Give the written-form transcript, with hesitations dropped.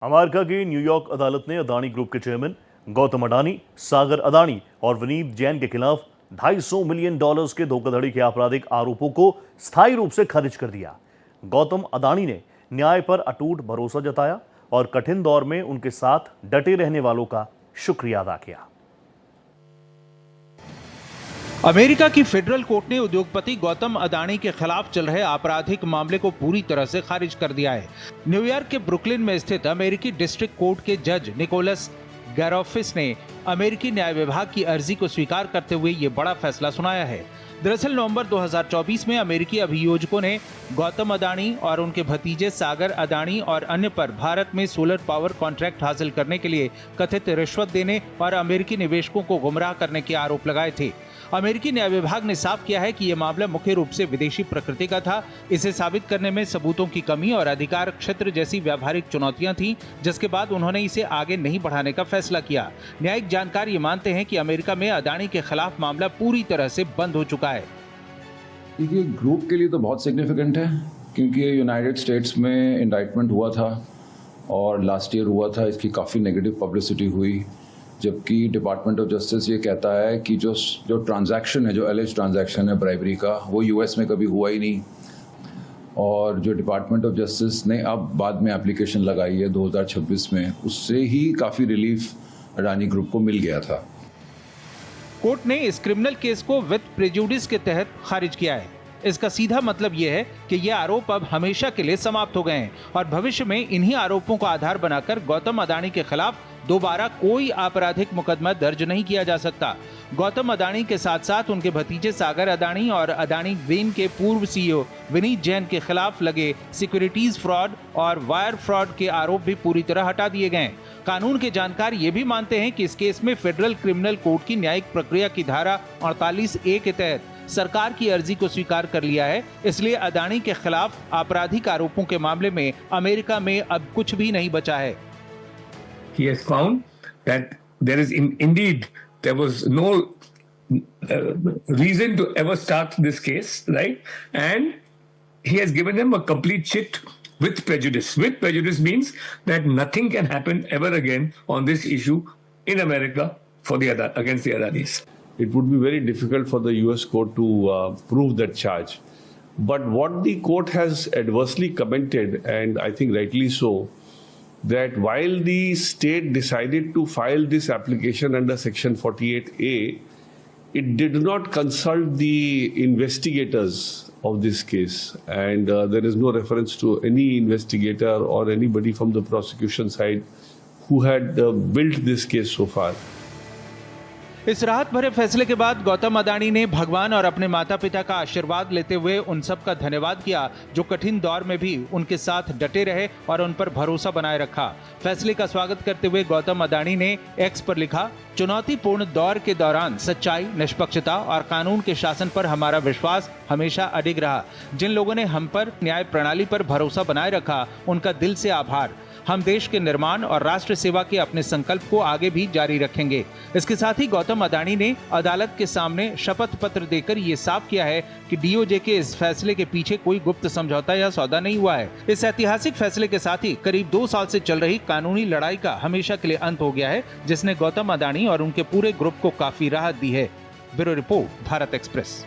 America की New York अदालत ने अदानी ग्रुप के चेयरमैन गौतम अडानी, सागर अडानी और विनीत जैन के खिलाफ $250 मिलियन के धोखाधड़ी के आपराधिक आरोपों को स्थायी रूप से खारिज कर दिया। गौतम अडानी ने न्याय पर अटूट भरोसा जताया और कठिन दौर में उनके साथ डटे रहने वालों का शुक्रिया अदा किया। अमेरिका की फेडरल कोर्ट ने उद्योगपति गौतम अडानी के खिलाफ चल रहे आपराधिक मामले को पूरी तरह से खारिज कर दिया है। न्यूयॉर्क के ब्रुकलिन में स्थित अमेरिकी डिस्ट्रिक्ट कोर्ट के जज निकोलस गैरोफिस ने अमेरिकी न्याय विभाग की अर्जी को स्वीकार करते हुए ये बड़ा फैसला सुनाया है। दरअसल नवंबर 2024 में अमेरिकी अभियोजकों ने गौतम अडानी और उनके भतीजे सागर अडानी और अन्य पर भारत में सोलर पावर कॉन्ट्रैक्ट हासिल करने के लिए कथित रिश्वत देने और अमेरिकी निवेशकों को गुमराह करने के आरोप लगाए थे। अमेरिकी न्याय विभाग ने साफ किया है कि यह मामला मुख्य रूप से विदेशी प्रकृति का था। इसे साबित करने में सबूतों की कमी और अधिकार क्षेत्र जैसी व्यावहारिक चुनौतियां थीं, जिसके बाद उन्होंने इसे आगे नहीं बढ़ाने का फैसला किया। न्यायिक जानकार ये मानते हैं कि अमेरिका में अडानी के खिलाफ मामला पूरी तरह से बंद हो चुका है। ये ग्रुप के लिए तो बहुत सिग्निफिकेंट है, क्योंकि यूनाइटेड स्टेट्स में इंडाइटमेंट हुआ था और लास्ट ईयर हुआ था। इसकी काफ़ी नेगेटिव पब्लिसिटी हुई, जबकि डिपार्टमेंट ऑफ जस्टिस ये कहता है कि जो ट्रांजैक्शन है, जो एलिज ट्रांजैक्शन है ब्राइबरी का, वो यूएस में कभी हुआ ही नहीं। और जो डिपार्टमेंट ऑफ जस्टिस ने अब बाद में एप्लीकेशन लगाई है 2026 में, उससे ही काफ़ी रिलीफ अडानी ग्रुप को मिल गया था। कोर्ट ने इस क्रिमिनल केस को विद प्रेजुडिस के तहत खारिज किया है। इसका सीधा मतलब यह है कि ये आरोप अब हमेशा के लिए समाप्त हो गए हैं और भविष्य में इन्हीं आरोपों को आधार बनाकर गौतम अडानी के खिलाफ दोबारा कोई आपराधिक मुकदमा दर्ज नहीं किया जा सकता। गौतम अडानी के साथ साथ उनके भतीजे सागर अडानी और अडानी ग्रीन के पूर्व सीईओ विनीत जैन के खिलाफ लगे सिक्योरिटीज फ्रॉड और वायर फ्रॉड के आरोप भी पूरी तरह हटा दिए गए। कानून के जानकार ये भी मानते हैं कि इस केस में फेडरल क्रिमिनल कोर्ट की न्यायिक प्रक्रिया की धारा 48A के तहत सरकार की अर्जी को स्वीकार कर लिया है। इसलिए अडानी के खिलाफ आपराधिक आरोपों के मामले में अमेरिका में अब कुछ भी नहीं बचा है। He has found that there was no reason to ever start this case, right? And he has given them a complete chit with prejudice. With prejudice means that nothing can happen ever again on this issue in America against the Adanis. It would be very difficult for the US court to prove that charge. But what the court has adversely commented, and I think rightly so, that while the state decided to file this application under Section 48A, it did not consult the investigators of this case, and there is no reference to any investigator or anybody from the prosecution side who had built this case so far. इस राहत भरे फैसले के बाद गौतम अडानी ने भगवान और अपने माता पिता का आशीर्वाद लेते हुए उन सब का धन्यवाद किया जो कठिन दौर में भी उनके साथ डटे रहे और उन पर भरोसा बनाए रखा। फैसले का स्वागत करते हुए गौतम अडानी ने एक्स पर लिखा, चुनौतीपूर्ण दौर के दौरान सच्चाई, निष्पक्षता और कानून के शासन पर हमारा विश्वास हमेशा अडिग रहा। जिन लोगों ने हम पर, न्याय प्रणाली पर भरोसा बनाए रखा, उनका दिल से आभार। हम देश के निर्माण और राष्ट्र सेवा के अपने संकल्प को आगे भी जारी रखेंगे। इसके साथ ही गौतम अडानी ने अदालत के सामने शपथ पत्र देकर ये साफ किया है कि डीओजे के इस फैसले के पीछे कोई गुप्त समझौता या सौदा नहीं हुआ है। इस ऐतिहासिक फैसले के साथ ही करीब 2 साल से चल रही कानूनी लड़ाई का हमेशा के लिए अंत हो गया है, जिसने गौतम अडानी और उनके पूरे ग्रुप को काफी राहत दी है। Bureau report, Bharat express.